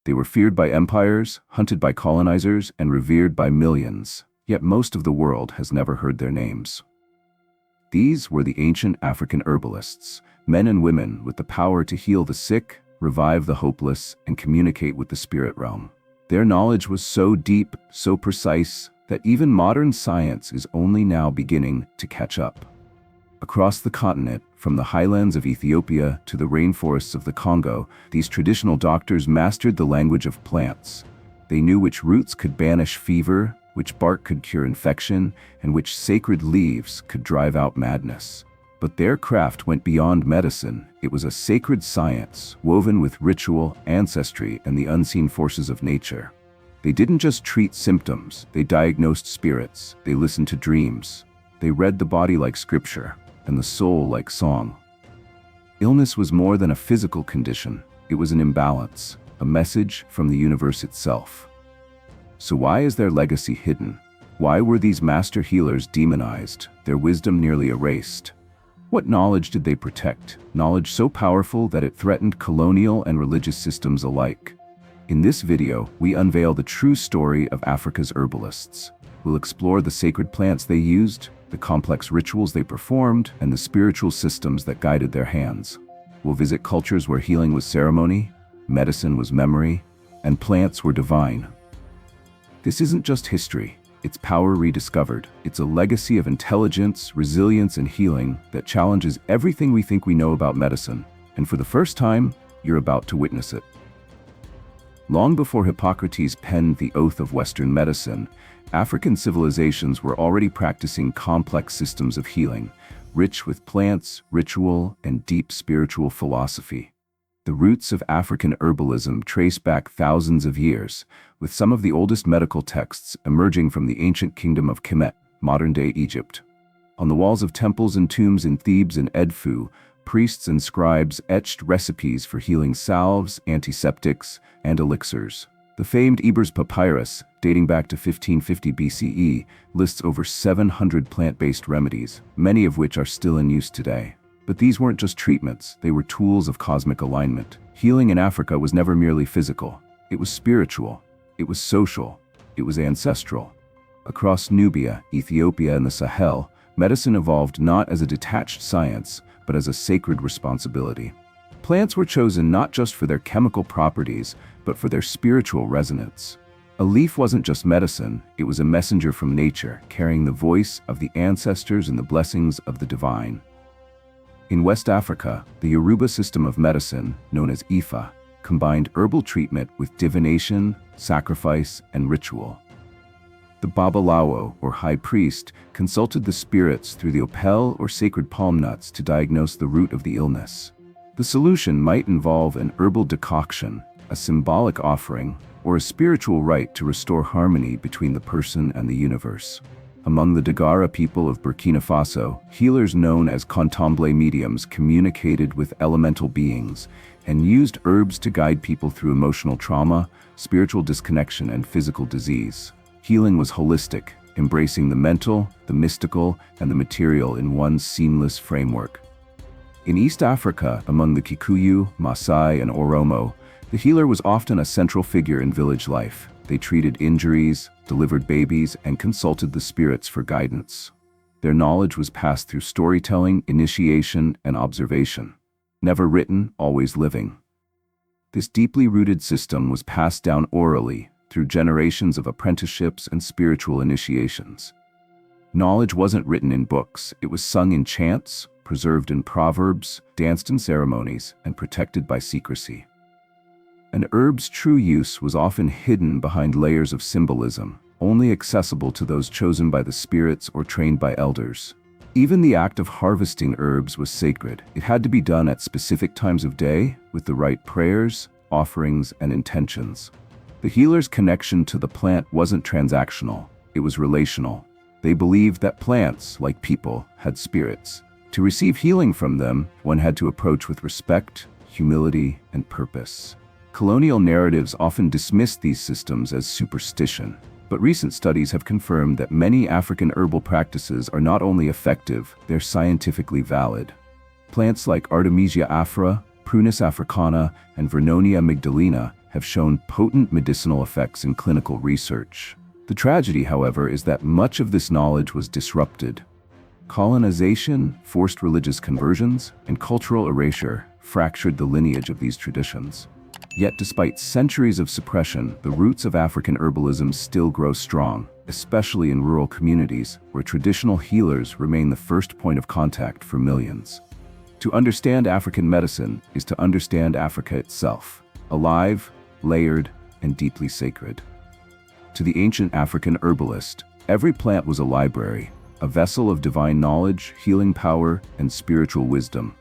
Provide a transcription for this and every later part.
They were feared by empires, hunted by colonizers, and revered by millions, yet most of the world has never heard their names. These were the ancient African herbalists, men and women with the power to heal the sick, revive the hopeless, and communicate with the spirit realm. Their knowledge was so deep, so precise, that even modern science is only now beginning to catch up. Across the continent, from the highlands of Ethiopia to the rainforests of the Congo, these traditional doctors mastered the language of plants. They knew which roots could banish fever, which bark could cure infection, and which sacred leaves could drive out madness. But their craft went beyond medicine. It was a sacred science, woven with ritual, ancestry, and the unseen forces of nature. They didn't just treat symptoms, they diagnosed spirits, they listened to dreams. They read the body like scripture, and the soul like song. Illness was more than a physical condition, it was an imbalance, a message from the universe itself. So why is their legacy hidden? Why were these master healers demonized, their wisdom nearly erased? What knowledge did they protect? Knowledge so powerful that it threatened colonial and religious systems alike. In this video, we unveil the true story of Africa's herbalists. We'll explore the sacred plants they used, the complex rituals they performed, and the spiritual systems that guided their hands. We'll visit cultures where healing was ceremony, medicine was memory, and plants were divine. This isn't just history, it's power rediscovered. It's a legacy of intelligence, resilience, and healing that challenges everything we think we know about medicine. And for the first time, you're about to witness it. Long before Hippocrates penned the Oath of Western medicine, African civilizations were already practicing complex systems of healing, rich with plants, ritual, and deep spiritual philosophy. The roots of African herbalism trace back thousands of years, with some of the oldest medical texts emerging from the ancient kingdom of Kemet, modern-day Egypt. On the walls of temples and tombs in Thebes and Edfu, priests and scribes etched recipes for healing salves, antiseptics, and elixirs. The famed Ebers Papyrus, dating back to 1550 BCE, lists over 700 plant-based remedies, many of which are still in use today. But these weren't just treatments, they were tools of cosmic alignment. Healing in Africa was never merely physical. It was spiritual, it was social, it was ancestral. Across Nubia, Ethiopia, and the Sahel, medicine evolved not as a detached science, but as a sacred responsibility. Plants were chosen not just for their chemical properties, but for their spiritual resonance. A leaf wasn't just medicine, it was a messenger from nature, carrying the voice of the ancestors and the blessings of the divine. In West Africa, the Yoruba system of medicine, known as Ifa, combined herbal treatment with divination, sacrifice, and ritual. The Babalawo, or high priest, consulted the spirits through the opal or sacred palm nuts to diagnose the root of the illness. The solution might involve an herbal decoction, a symbolic offering, or a spiritual rite to restore harmony between the person and the universe. Among the Dagara people of Burkina Faso, healers known as Contemplé mediums communicated with elemental beings and used herbs to guide people through emotional trauma, spiritual disconnection, and physical disease. Healing was holistic, embracing the mental, the mystical, and the material in one seamless framework. In East Africa, among the Kikuyu, Maasai, and Oromo, the healer was often a central figure in village life. They treated injuries, delivered babies, and consulted the spirits for guidance. Their knowledge was passed through storytelling, initiation, and observation. Never written, always living. This deeply rooted system was passed down orally through generations of apprenticeships and spiritual initiations. Knowledge wasn't written in books, it was sung in chants, preserved in proverbs, danced in ceremonies, and protected by secrecy. An herb's true use was often hidden behind layers of symbolism, only accessible to those chosen by the spirits or trained by elders. Even the act of harvesting herbs was sacred. It had to be done at specific times of day, with the right prayers, offerings, and intentions. The healer's connection to the plant wasn't transactional, it was relational. They believed that plants, like people, had spirits. To receive healing from them, one had to approach with respect, humility, and purpose. Colonial narratives often dismissed these systems as superstition, but recent studies have confirmed that many African herbal practices are not only effective, they're scientifically valid. Plants like Artemisia afra, Prunus africana, and Vernonia amygdalina have shown potent medicinal effects in clinical research. The tragedy, however, is that much of this knowledge was disrupted. Colonization, forced religious conversions, and cultural erasure fractured the lineage of these traditions. Yet despite centuries of suppression, the roots of African herbalism still grow strong, especially in rural communities where traditional healers remain the first point of contact for millions. To understand African medicine is to understand Africa itself, alive, layered, and deeply sacred. To the ancient African herbalist, every plant was a library, a vessel of divine knowledge, healing power, and spiritual wisdom.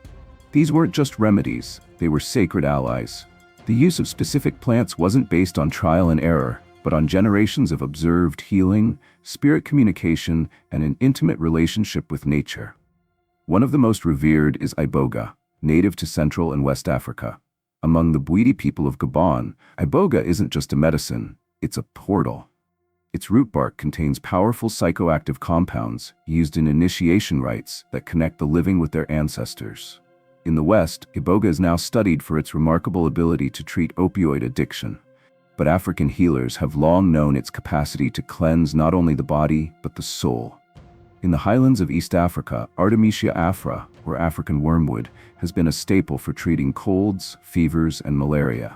These weren't just remedies, they were sacred allies. The use of specific plants wasn't based on trial and error, but on generations of observed healing, spirit communication, and an intimate relationship with nature. One of the most revered is iboga, native to Central and West Africa. Among the Bwiti people of Gabon, iboga isn't just a medicine, it's a portal. Its root bark contains powerful psychoactive compounds used in initiation rites that connect the living with their ancestors. In the West, iboga is now studied for its remarkable ability to treat opioid addiction. But African healers have long known its capacity to cleanse not only the body, but the soul. In the highlands of East Africa, Artemisia afra, or African wormwood, has been a staple for treating colds, fevers, and malaria.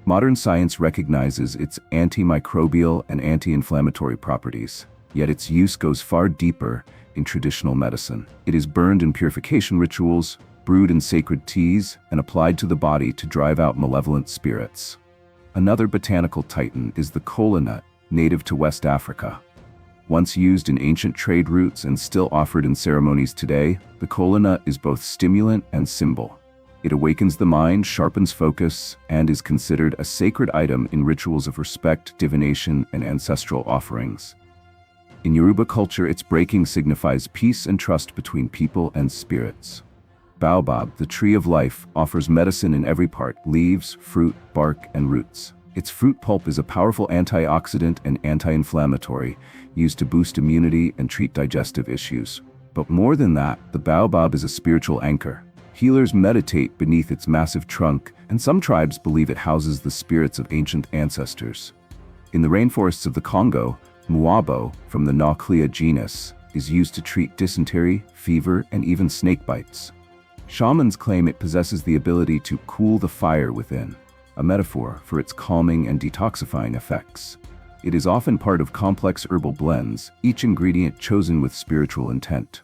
Modern science recognizes its antimicrobial and anti-inflammatory properties, yet its use goes far deeper in traditional medicine. It is burned in purification rituals, brewed in sacred teas, and applied to the body to drive out malevolent spirits. Another botanical titan is the kola nut, native to West Africa. Once used in ancient trade routes and still offered in ceremonies today, the kola nut is both stimulant and symbol. It awakens the mind, sharpens focus, and is considered a sacred item in rituals of respect, divination, and ancestral offerings. In Yoruba culture, its breaking signifies peace and trust between people and spirits. Baobab, the tree of life, offers medicine in every part: leaves, fruit, bark, and roots. Its fruit pulp is a powerful antioxidant and anti-inflammatory, used to boost immunity and treat digestive issues. But more than that, the baobab is a spiritual anchor. Healers meditate beneath its massive trunk, and some tribes believe it houses the spirits of ancient ancestors. In the rainforests of the Congo, muabo, from the Nauclea genus, is used to treat dysentery, fever, and even snake bites. Shamans claim it possesses the ability to cool the fire within, a metaphor for its calming and detoxifying effects. It is often part of complex herbal blends, each ingredient chosen with spiritual intent.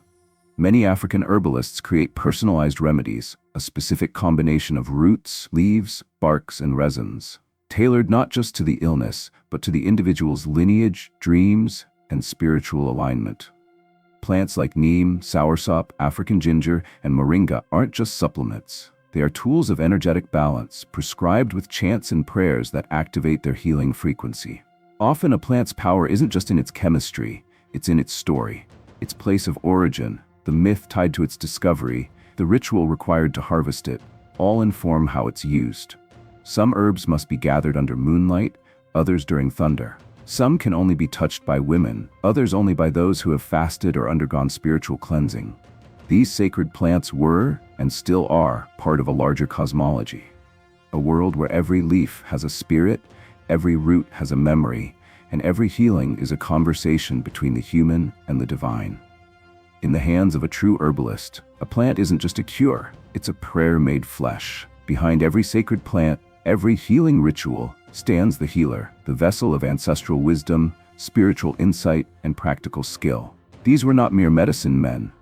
Many African herbalists create personalized remedies, a specific combination of roots, leaves, barks, and resins, tailored not just to the illness, but to the individual's lineage, dreams, and spiritual alignment. Plants like Neem, soursop, African ginger, and Moringa aren't just supplements. They are tools of energetic balance, prescribed with chants and prayers that activate their healing frequency. Often a plant's power isn't just in its chemistry, it's in its story, its place of origin, the myth tied to its discovery, the ritual required to harvest it, all inform how it's used. Some herbs must be gathered under moonlight, others during thunder. Some can only be touched by women, others only by those who have fasted or undergone spiritual cleansing. These sacred plants were, and still are, part of a larger cosmology. A world where every leaf has a spirit, every root has a memory, and every healing is a conversation between the human and the divine. In the hands of a true herbalist, a plant isn't just a cure, it's a prayer made flesh. Behind every sacred plant, every healing ritual, stands the healer, the vessel of ancestral wisdom, spiritual insight, and practical skill. These were not mere medicine men.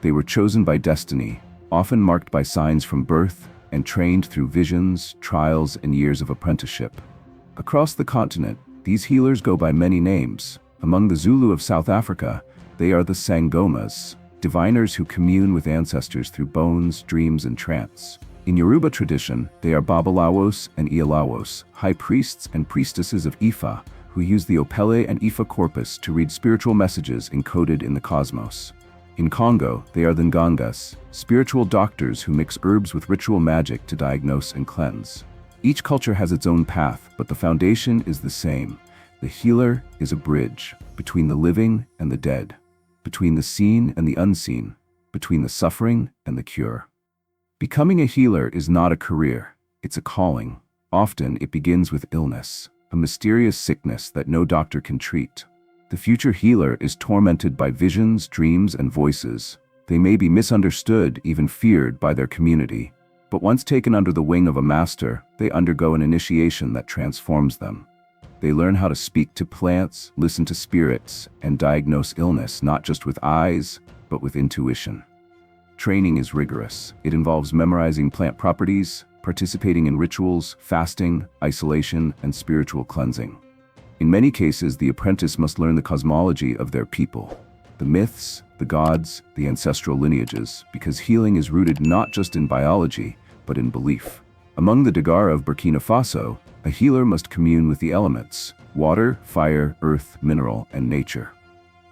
They were chosen by destiny, often marked by signs from birth, and trained through visions, trials, and years of apprenticeship. Across the continent, these healers go by many names. Among the Zulu of South Africa, they are the Sangomas, diviners who commune with ancestors through bones, dreams, and trance. In Yoruba tradition, they are Babalawos and Ialawos, high priests and priestesses of Ifa, who use the Opele and Ifa corpus to read spiritual messages encoded in the cosmos. In Congo, they are the Ngangas, spiritual doctors who mix herbs with ritual magic to diagnose and cleanse. Each culture has its own path, but the foundation is the same. The healer is a bridge between the living and the dead, between the seen and the unseen, between the suffering and the cure. Becoming a healer is not a career, it's a calling. Often it begins with illness, a mysterious sickness that no doctor can treat. The future healer is tormented by visions, dreams, and voices. They may be misunderstood, even feared by their community. But once taken under the wing of a master, they undergo an initiation that transforms them. They learn how to speak to plants, listen to spirits, and diagnose illness not just with eyes, but with intuition. Training is rigorous. It involves memorizing plant properties, participating in rituals, fasting, isolation, and spiritual cleansing. In many cases, the apprentice must learn the cosmology of their people, the myths, the gods, the ancestral lineages, because healing is rooted not just in biology, but in belief. Among the Dagara of Burkina Faso, a healer must commune with the elements: water, fire, earth, mineral, and nature.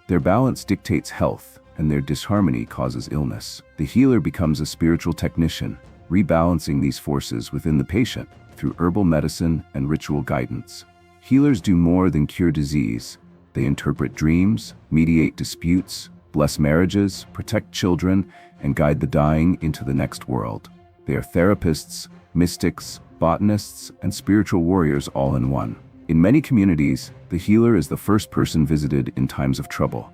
Their balance dictates health, and their disharmony causes illness. The healer becomes a spiritual technician, rebalancing these forces within the patient through herbal medicine and ritual guidance. Healers do more than cure disease. They interpret dreams, mediate disputes, bless marriages, protect children, and guide the dying into the next world. They are therapists, mystics, botanists, and spiritual warriors all in one. In many communities, the healer is the first person visited in times of trouble.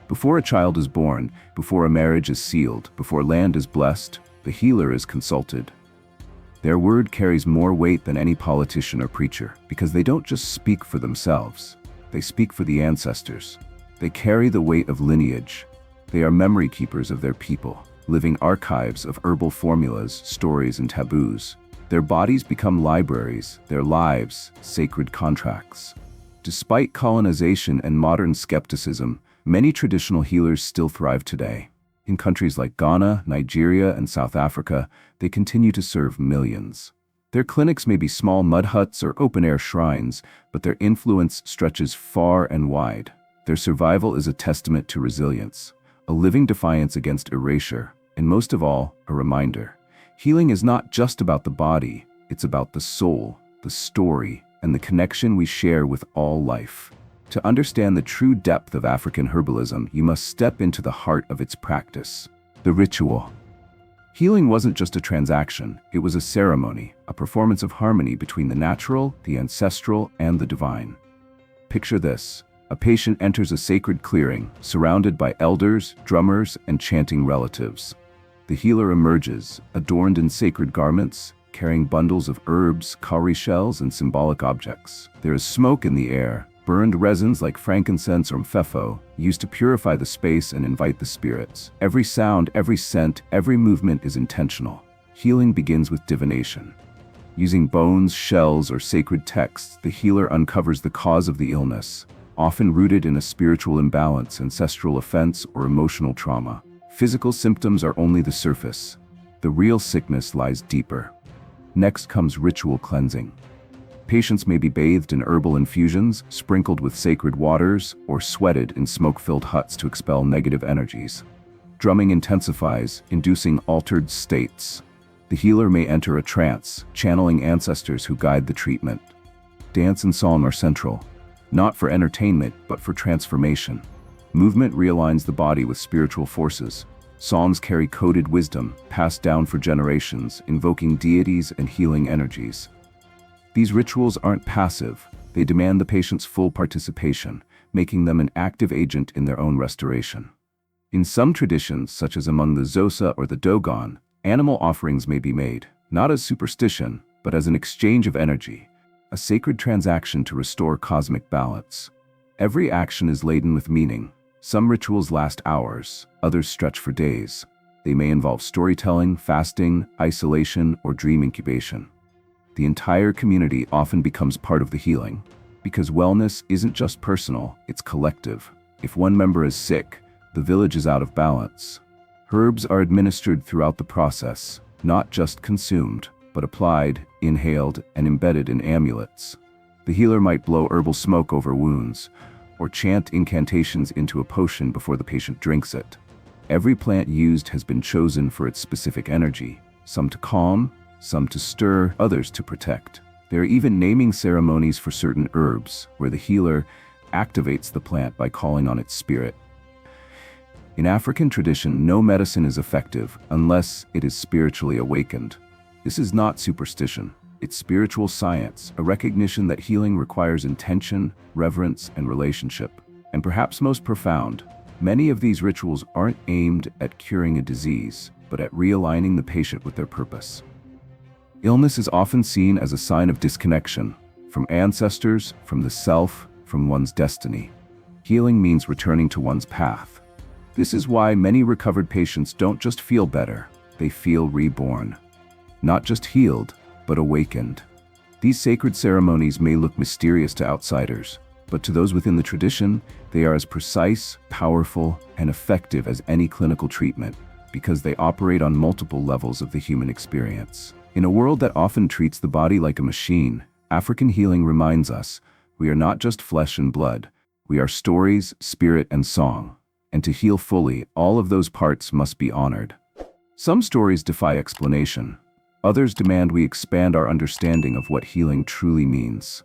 Before a child is born, before a marriage is sealed, before land is blessed, the healer is consulted. Their word carries more weight than any politician or preacher, because they don't just speak for themselves. They speak for the ancestors. They carry the weight of lineage. They are memory keepers of their people, living archives of herbal formulas, stories, and taboos. Their bodies become libraries, their lives sacred contracts. Despite colonization and modern skepticism, many traditional healers still thrive today. In countries like Ghana, Nigeria, and South Africa, they continue to serve millions. Their clinics may be small mud huts or open-air shrines, but their influence stretches far and wide. Their survival is a testament to resilience, a living defiance against erasure, and most of all, a reminder. Healing is not just about the body, it's about the soul, the story, and the connection we share with all life. To understand the true depth of African herbalism, you must step into the heart of its practice, the ritual. Healing wasn't just a transaction, it was a ceremony, a performance of harmony between the natural, the ancestral, and the divine. Picture this: a patient enters a sacred clearing, surrounded by elders, drummers, and chanting relatives. The healer emerges, adorned in sacred garments, carrying bundles of herbs, cowrie shells, and symbolic objects. There is smoke in the air, burned resins like frankincense or mfefo, used to purify the space and invite the spirits. Every sound, every scent, every movement is intentional. Healing begins with divination. Using bones, shells, or sacred texts, the healer uncovers the cause of the illness, often rooted in a spiritual imbalance, ancestral offense, or emotional trauma. Physical symptoms are only the surface. The real sickness lies deeper. Next comes ritual cleansing. Patients may be bathed in herbal infusions, sprinkled with sacred waters, or sweated in smoke-filled huts to expel negative energies. Drumming intensifies, inducing altered states. The healer may enter a trance, channeling ancestors who guide the treatment. Dance and song are central, not for entertainment, but for transformation. Movement realigns the body with spiritual forces. Songs carry coded wisdom, passed down for generations, invoking deities and healing energies. These rituals aren't passive, they demand the patient's full participation, making them an active agent in their own restoration. In some traditions, such as among the Xhosa or the Dogon, animal offerings may be made, not as superstition, but as an exchange of energy, a sacred transaction to restore cosmic balance. Every action is laden with meaning. Some rituals last hours, others stretch for days. They may involve storytelling, fasting, isolation, or dream incubation. The entire community often becomes part of the healing, because wellness isn't just personal, it's collective. If one member is sick, the village is out of balance. Herbs are administered throughout the process, not just consumed, but applied, inhaled, and embedded in amulets. The healer might blow herbal smoke over wounds, or chant incantations into a potion before the patient drinks it. Every plant used has been chosen for its specific energy, some to calm, some to stir, others to protect. There are even naming ceremonies for certain herbs, where the healer activates the plant by calling on its spirit. In African tradition, no medicine is effective unless it is spiritually awakened. This is not superstition. It's spiritual science, a recognition that healing requires intention, reverence, and relationship. And perhaps most profound, many of these rituals aren't aimed at curing a disease, but at realigning the patient with their purpose. Illness is often seen as a sign of disconnection, from ancestors, from the self, from one's destiny. Healing means returning to one's path. This is why many recovered patients don't just feel better, they feel reborn. Not just healed, but awakened. These sacred ceremonies may look mysterious to outsiders, but to those within the tradition, they are as precise, powerful, and effective as any clinical treatment, because they operate on multiple levels of the human experience. In a world that often treats the body like a machine, African healing reminds us, we are not just flesh and blood, we are stories, spirit, and song. And to heal fully, all of those parts must be honored. Some stories defy explanation. Others demand we expand our understanding of what healing truly means.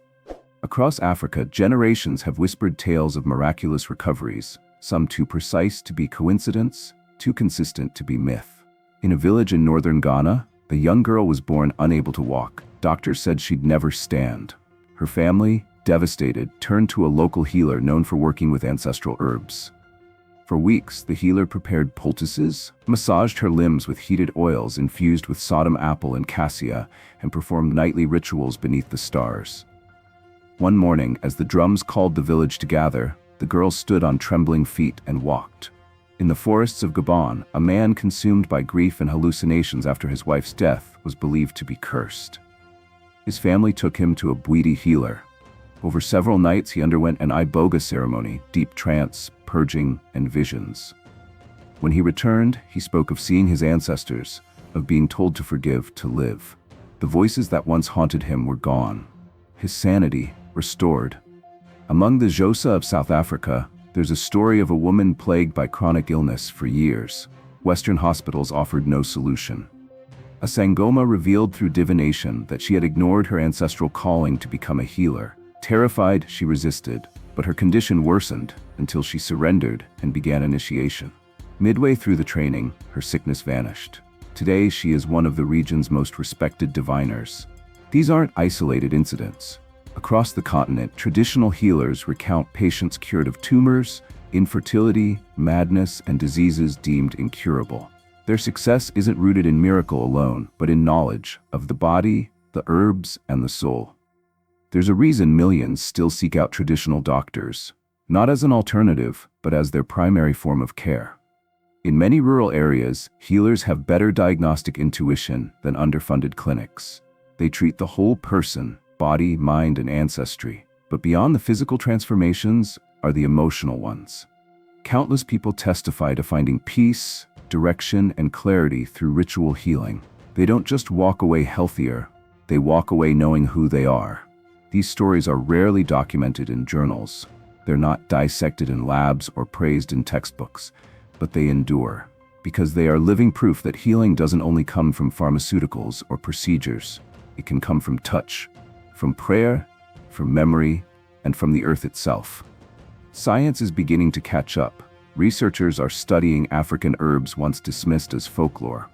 Across Africa, generations have whispered tales of miraculous recoveries, some too precise to be coincidence, too consistent to be myth. In a village in northern Ghana, a young girl was born unable to walk. Doctors said she'd never stand. Her family, devastated, turned to a local healer known for working with ancestral herbs. For weeks, the healer prepared poultices, massaged her limbs with heated oils infused with Sodom apple and cassia, and performed nightly rituals beneath the stars. One morning, as the drums called the village to gather, the girl stood on trembling feet and walked. In the forests of Gabon, a man consumed by grief and hallucinations after his wife's death was believed to be cursed. His family took him to a Bwiti healer. Over several nights, he underwent an iboga ceremony, deep trance, purging, and visions. When he returned, he spoke of seeing his ancestors, of being told to forgive, to live. The voices that once haunted him were gone. His sanity restored. Among the Xhosa of South Africa, there's a story of a woman plagued by chronic illness for years. Western hospitals offered no solution. A Sangoma revealed through divination that she had ignored her ancestral calling to become a healer. Terrified, she resisted, but her condition worsened until she surrendered and began initiation. Midway through the training, her sickness vanished. Today, she is one of the region's most respected diviners. These aren't isolated incidents. Across the continent, traditional healers recount patients cured of tumors, infertility, madness, and diseases deemed incurable. Their success isn't rooted in miracle alone, but in knowledge of the body, the herbs, and the soul. There's a reason millions still seek out traditional doctors, not as an alternative, but as their primary form of care. In many rural areas, healers have better diagnostic intuition than underfunded clinics. They treat the whole person, body, mind, and ancestry. But beyond the physical transformations are the emotional ones. Countless people testify to finding peace, direction, and clarity through ritual healing. They don't just walk away healthier, they walk away knowing who they are. These stories are rarely documented in journals. They're not dissected in labs or praised in textbooks, but they endure, because they are living proof that healing doesn't only come from pharmaceuticals or procedures. It can come from touch, from prayer, from memory, and from the earth itself. Science is beginning to catch up. Researchers are studying African herbs once dismissed as folklore.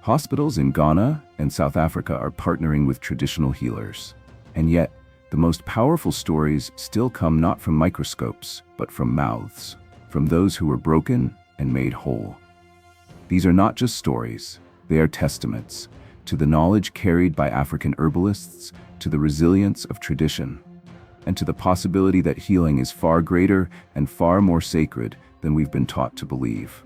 Hospitals in Ghana and South Africa are partnering with traditional healers. And yet, the most powerful stories still come not from microscopes, but from mouths, from those who were broken and made whole. These are not just stories, they are testaments to the knowledge carried by African herbalists, to the resilience of tradition, and to the possibility that healing is far greater and far more sacred than we've been taught to believe.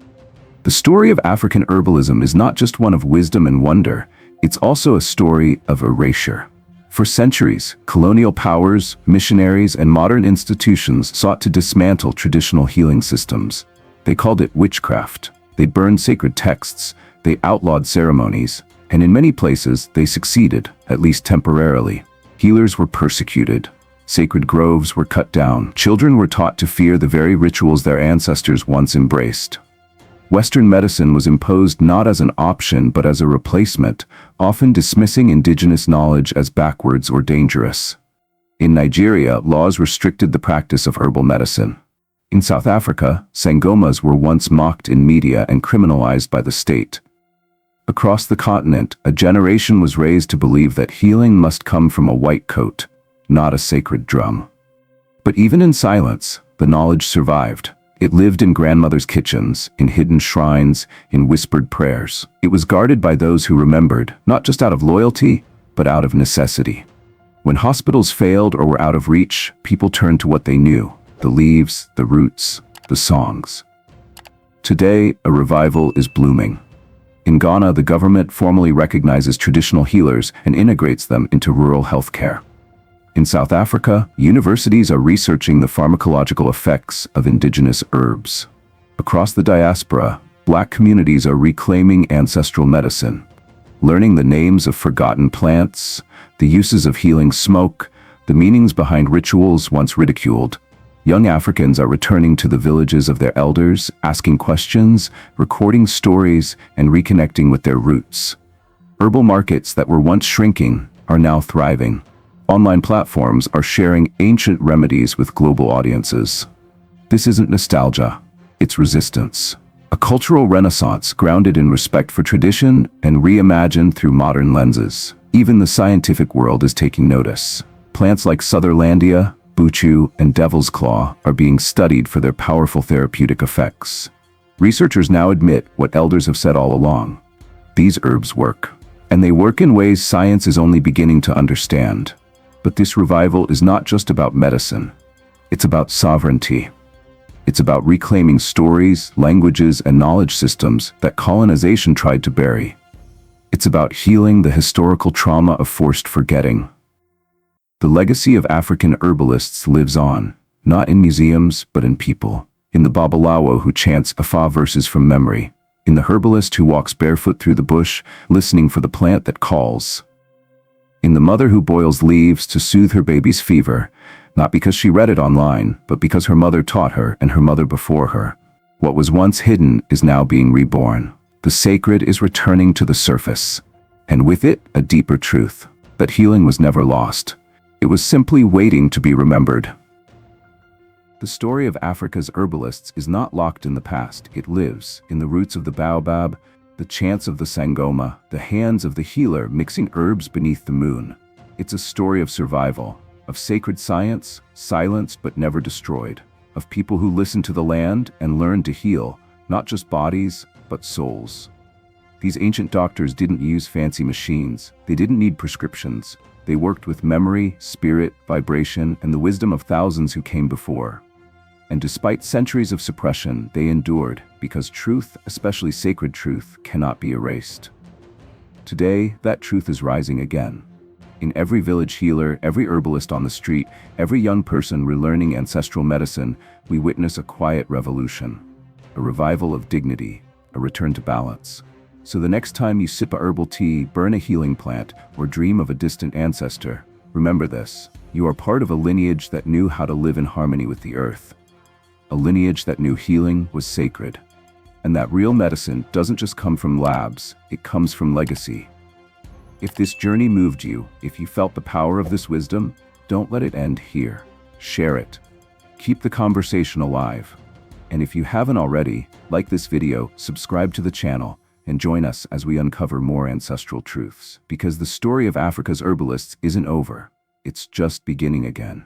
The story of African herbalism is not just one of wisdom and wonder, it's also a story of erasure. For centuries, colonial powers, missionaries, and modern institutions sought to dismantle traditional healing systems. They called it witchcraft. They burned sacred texts, they outlawed ceremonies, and in many places they succeeded, at least temporarily. Healers were persecuted. Sacred groves were cut down. Children were taught to fear the very rituals their ancestors once embraced. Western medicine was imposed not as an option but as a replacement, often dismissing indigenous knowledge as backwards or dangerous. In Nigeria, laws restricted the practice of herbal medicine. In South Africa, sangomas were once mocked in media and criminalized by the state. Across the continent, a generation was raised to believe that healing must come from a white coat, not a sacred drum. But even in silence, the knowledge survived. It lived in grandmothers' kitchens, in hidden shrines, in whispered prayers. It was guarded by those who remembered, not just out of loyalty, but out of necessity. When hospitals failed or were out of reach, people turned to what they knew: the leaves, the roots, the songs. Today, a revival is blooming. In Ghana, the government formally recognizes traditional healers and integrates them into rural healthcare. In South Africa, universities are researching the pharmacological effects of indigenous herbs. Across the diaspora, Black communities are reclaiming ancestral medicine, learning the names of forgotten plants, the uses of healing smoke, the meanings behind rituals once ridiculed. Young Africans are returning to the villages of their elders, asking questions, recording stories, and reconnecting with their roots. Herbal markets that were once shrinking are now thriving. Online platforms are sharing ancient remedies with global audiences. This isn't nostalgia, it's resistance. A cultural renaissance grounded in respect for tradition and reimagined through modern lenses. Even the scientific world is taking notice. Plants like Sutherlandia, Buchu, and Devil's Claw are being studied for their powerful therapeutic effects. Researchers now admit what elders have said all along: these herbs work. And they work in ways science is only beginning to understand. But this revival is not just about medicine. It's about sovereignty. It's about reclaiming stories, languages, and knowledge systems that colonization tried to bury. It's about healing the historical trauma of forced forgetting. The legacy of African herbalists lives on, not in museums, but in people. In the Babalawo who chants Afa verses from memory. In the herbalist who walks barefoot through the bush, listening for the plant that calls. In the mother who boils leaves to soothe her baby's fever, not because she read it online, but because her mother taught her and her mother before her. What was once hidden is now being reborn. The sacred is returning to the surface. And with it, a deeper truth, that healing was never lost. It was simply waiting to be remembered. The story of Africa's herbalists is not locked in the past. It lives in the roots of the baobab, the chants of the sangoma, the hands of the healer mixing herbs beneath the moon. It's a story of survival, of sacred science, silenced but never destroyed, of people who listened to the land and learned to heal, not just bodies, but souls. These ancient doctors didn't use fancy machines. They didn't need prescriptions. They worked with memory, spirit, vibration, and the wisdom of thousands who came before. And despite centuries of suppression, they endured, because truth, especially sacred truth, cannot be erased. Today, that truth is rising again. In every village healer, every herbalist on the street, every young person relearning ancestral medicine, we witness a quiet revolution, a revival of dignity, a return to balance. So the next time you sip a herbal tea, burn a healing plant, or dream of a distant ancestor, remember this: you are part of a lineage that knew how to live in harmony with the earth. A lineage that knew healing was sacred. And that real medicine doesn't just come from labs, it comes from legacy. If this journey moved you, if you felt the power of this wisdom, don't let it end here. Share it. Keep the conversation alive. And if you haven't already, like this video, subscribe to the channel, and join us as we uncover more ancestral truths. Because the story of Africa's herbalists isn't over. It's just beginning again.